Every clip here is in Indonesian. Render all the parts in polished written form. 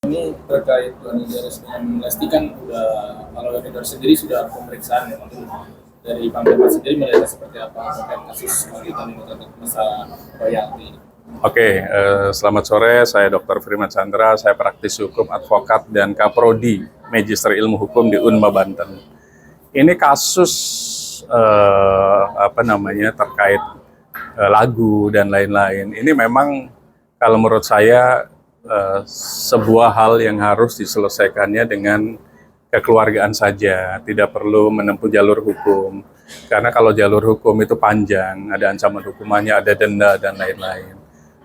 Ini terkait Johannes dengan Lesti kan udah kalau Johannes sendiri sudah pemeriksaan ya, mungkin dari Bang Demat sendiri melihatnya seperti apa terkait kasus lanjutan ini terkait masalah royalti. Oke, selamat sore. Saya Dr. Firman Chandra. Saya praktis hukum, advokat, dan kaprodi Magister Ilmu Hukum di Unma Banten. Ini kasus terkait lagu dan lain-lain. Ini memang kalau menurut saya sebuah hal yang harus diselesaikannya dengan kekeluargaan saja, tidak perlu menempuh jalur hukum. Karena kalau jalur hukum itu panjang, ada ancaman hukumannya, ada denda dan lain-lain.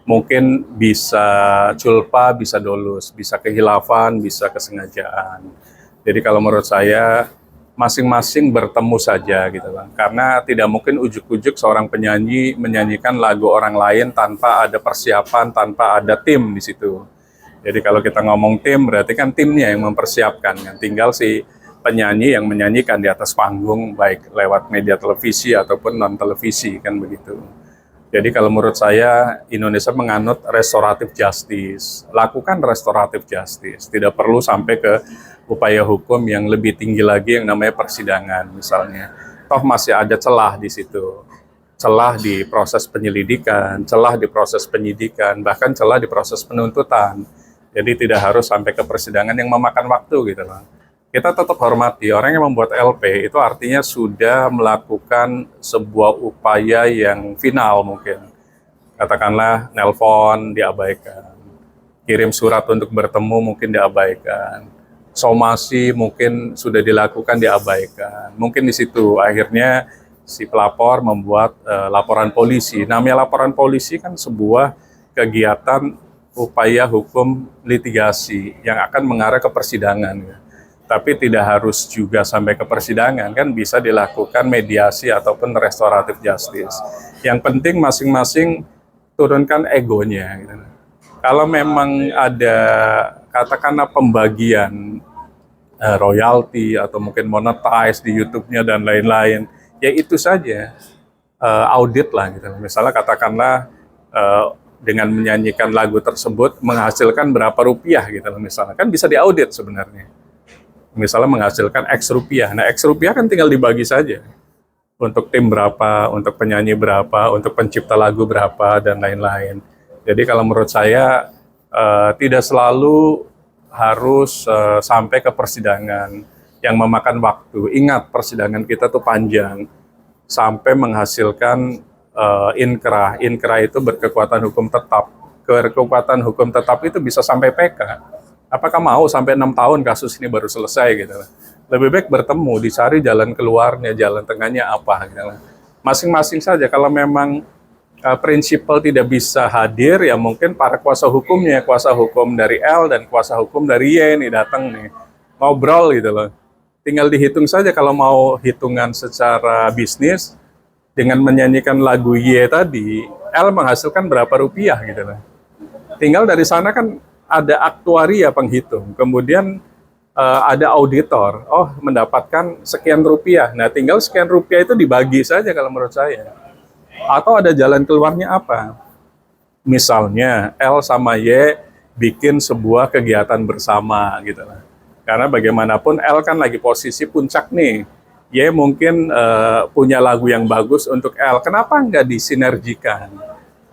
Mungkin bisa culpa, bisa dolus, bisa kehilafan, bisa kesengajaan. Jadi kalau menurut saya masing-masing bertemu saja gitu kan. Karena tidak mungkin ujuk-ujuk seorang penyanyi menyanyikan lagu orang lain tanpa ada persiapan, tanpa ada tim di situ. Jadi kalau kita ngomong tim, berarti kan timnya yang mempersiapkan. Kan? Tinggal si penyanyi yang menyanyikan di atas panggung, baik lewat media televisi ataupun non-televisi, kan begitu. Jadi kalau menurut saya, Indonesia menganut restoratif justice. Lakukan restoratif justice. Tidak perlu sampai ke upaya hukum yang lebih tinggi lagi yang namanya persidangan misalnya. Toh masih ada celah di situ. Celah di proses penyelidikan, celah di proses penyidikan, bahkan celah di proses penuntutan. Jadi tidak harus sampai ke persidangan yang memakan waktu gitu loh. Kita tetap hormati orang yang membuat LP itu artinya sudah melakukan sebuah upaya yang final mungkin. Katakanlah nelpon diabaikan, kirim surat untuk bertemu mungkin diabaikan, somasi mungkin sudah dilakukan diabaikan. Mungkin di situ akhirnya si pelapor membuat laporan polisi. Namanya laporan polisi kan sebuah kegiatan upaya hukum litigasi yang akan mengarah ke persidangan. Tapi tidak harus juga sampai ke persidangan, kan bisa dilakukan mediasi ataupun restoratif justice. Yang penting masing-masing turunkan egonya. Gitu. Kalau memang ada katakanlah pembagian royalti atau mungkin monetize di YouTube-nya dan lain-lain, ya itu saja audit lah. Gitu. Misalnya katakanlah dengan menyanyikan lagu tersebut menghasilkan berapa rupiah gitu misalnya, kan bisa diaudit sebenarnya. Misalnya menghasilkan X rupiah, nah X rupiah kan tinggal dibagi saja. Untuk tim berapa, untuk penyanyi berapa, untuk pencipta lagu berapa, dan lain-lain. Jadi kalau menurut saya tidak selalu harus sampai ke persidangan yang memakan waktu. Ingat persidangan kita tuh panjang, sampai menghasilkan inkrah. Inkrah itu berkekuatan hukum tetap. Berkekuatan hukum tetap itu bisa sampai PK. Apakah mau sampai 6 tahun kasus ini baru selesai gitu? Lebih baik bertemu, dicari jalan keluarnya, jalan tengahnya apa gitu. Masing-masing saja. Kalau memang prinsipal tidak bisa hadir, ya mungkin para kuasa hukumnya, kuasa hukum dari L dan kuasa hukum dari Y nih datang nih ngobrol gitu loh. Tinggal dihitung saja kalau mau hitungan secara bisnis. Dengan menyanyikan lagu Y tadi, L menghasilkan berapa rupiah gitu lah. Tinggal dari sana kan ada aktuaria penghitung, kemudian ada auditor, oh mendapatkan sekian rupiah. Nah tinggal sekian rupiah itu dibagi saja kalau menurut saya. Atau ada jalan keluarnya apa? Misalnya L sama Y bikin sebuah kegiatan bersama gitu lah. Karena bagaimanapun L kan lagi posisi puncak nih. Y mungkin punya lagu yang bagus untuk L. Kenapa nggak disinergikan?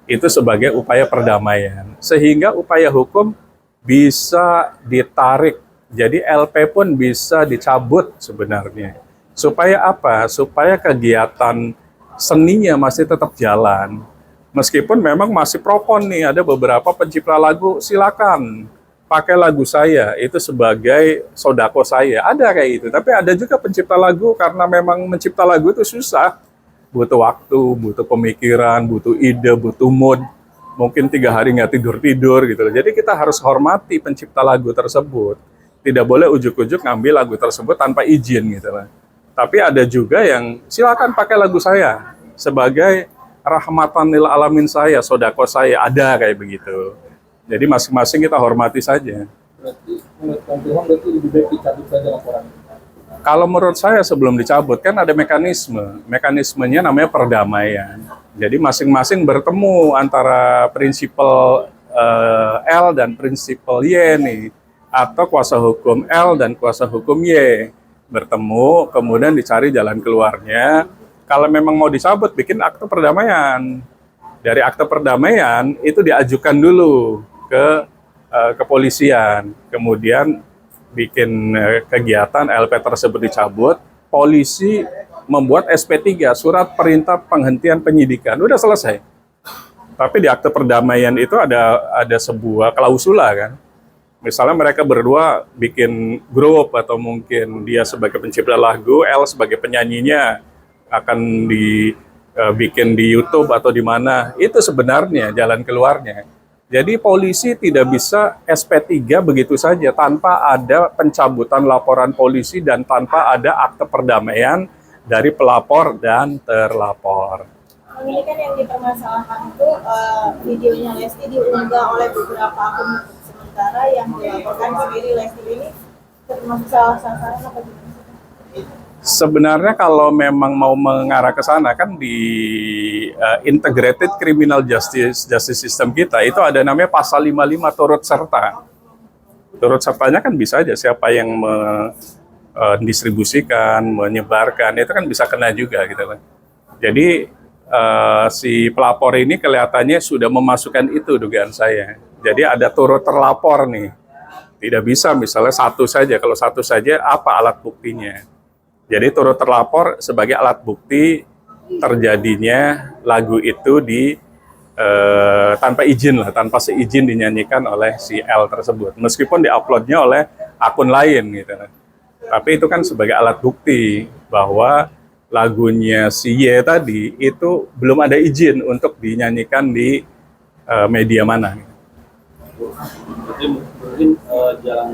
Itu sebagai upaya perdamaian. Sehingga upaya hukum bisa ditarik. Jadi LP pun bisa dicabut sebenarnya. Supaya apa? Supaya kegiatan seninya masih tetap jalan. Meskipun memang masih propon nih, ada beberapa pencipta lagu, silakan pakai lagu saya itu sebagai sodako saya, ada kayak itu. Tapi ada juga pencipta lagu karena memang mencipta lagu itu susah, butuh waktu, butuh pemikiran, butuh ide, butuh mood, mungkin 3 hari nggak tidur gitu. Jadi kita harus hormati pencipta lagu tersebut, tidak boleh ujuk-ujuk ngambil lagu tersebut tanpa izin gitu lah. Tapi ada juga yang silakan pakai lagu saya sebagai rahmatan lil alamin saya, sodako saya, ada kayak begitu. Jadi masing-masing kita hormati saja. Berarti menurut Bang Ilham berarti lebih baik dicabut saja laporan. Kalau menurut saya sebelum dicabut kan ada mekanisme. Mekanismenya namanya perdamaian. Jadi masing-masing bertemu antara prinsipal L dan prinsipal Y nih. atau kuasa hukum L dan kuasa hukum Y bertemu, kemudian dicari jalan keluarnya. Kalau memang mau dicabut, bikin akte perdamaian. Dari akte perdamaian itu diajukan dulu ke kepolisian, kemudian bikin kegiatan LP tersebut dicabut, polisi membuat SP3, surat perintah penghentian penyidikan, udah selesai. Tapi di akte perdamaian itu ada sebuah klausula kan. Misalnya mereka berdua bikin grup atau mungkin dia sebagai pencipta lagu, L sebagai penyanyinya akan dibikin di YouTube atau di mana. Itu sebenarnya jalan keluarnya. Jadi polisi tidak bisa SP3 begitu saja tanpa ada pencabutan laporan polisi dan tanpa ada akte perdamaian dari pelapor dan terlapor. Ini kan yang dipermasalahkan itu videonya Lesti diunggah oleh beberapa akun, sementara yang dilaporkan sendiri Lesti ini termasuk salah sasaran apa gimana? Sebenarnya kalau memang mau mengarah ke sana kan di Integrated Criminal Justice System kita itu ada namanya pasal 55 turut serta. Turut sertanya kan bisa aja siapa yang mendistribusikan, menyebarkan, itu kan bisa kena juga gitu kan. Jadi si pelapor ini kelihatannya sudah memasukkan itu dugaan saya. Jadi ada turut terlapor nih. Tidak bisa misalnya satu saja, kalau satu saja apa alat buktinya? Jadi turut terlapor sebagai alat bukti terjadinya lagu itu tanpa izin lah, tanpa seizin dinyanyikan oleh si L tersebut. Meskipun diuploadnya oleh akun lain gitu. Tapi itu kan sebagai alat bukti bahwa lagunya si Y tadi itu belum ada izin untuk dinyanyikan di media mana. Berarti mungkin jalan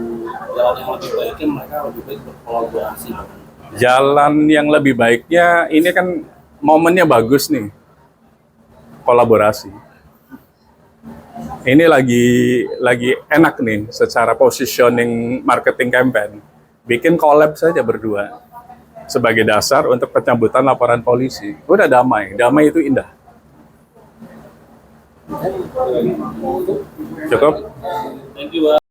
yang lebih baiknya mereka lebih baik berkolaborasi. Jalan yang lebih baiknya ini kan momennya bagus nih, kolaborasi. Ini lagi enak nih secara positioning marketing campaign. Bikin collab saja berdua sebagai dasar untuk pencabutan laporan polisi. Udah damai itu indah. Cukup? Thank you, Pak.